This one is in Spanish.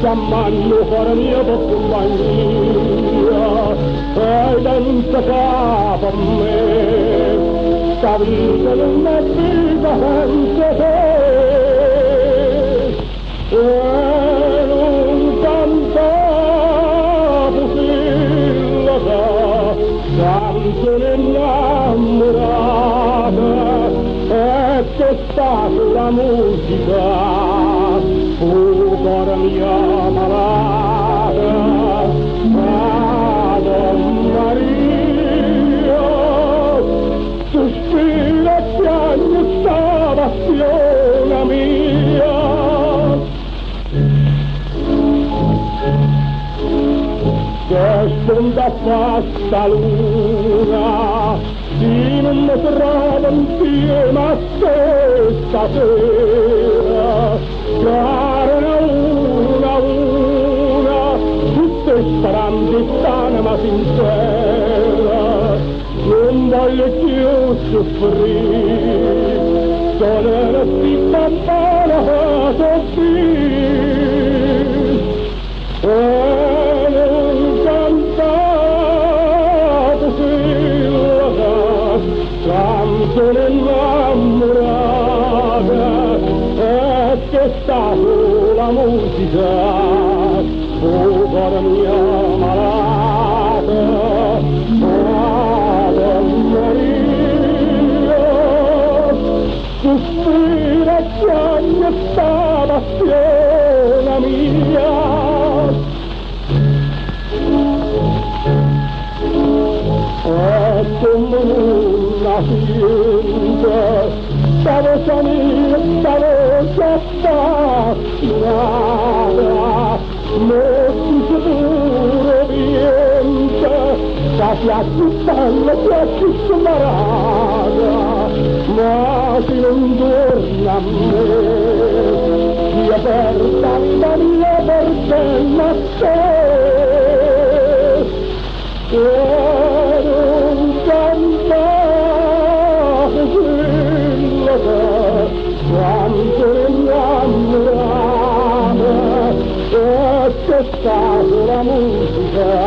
chiamando cuore mio per compagnia, e senza capo a me, sta vita non è vita senza te, e non cantavo sillaba, canzone innamorata, e che sta sulla musica, cuore mio malata, Ave Maria, sospira e piange sta passione mia. Che sponda fatta luna, in un trovo insieme a te stasera, cara una, tutte speranze strane ma sincera, non voglio più soffrire, solo si campana a soffrire, e non cantato sillaba, canzone innamorata, che sta sulla musica, cuore mio malata, Ave Maria, sospira e piange sta passione mia. E come una fienda, stavo salendo, stavo già affascinata, molto sicuro niente, quasi a cittadella, quasi smarata, ma se non torna a me, si è aperta la mia portella a te, e non cantavo sillaba, canzone innamorata, e che sta sulla musica,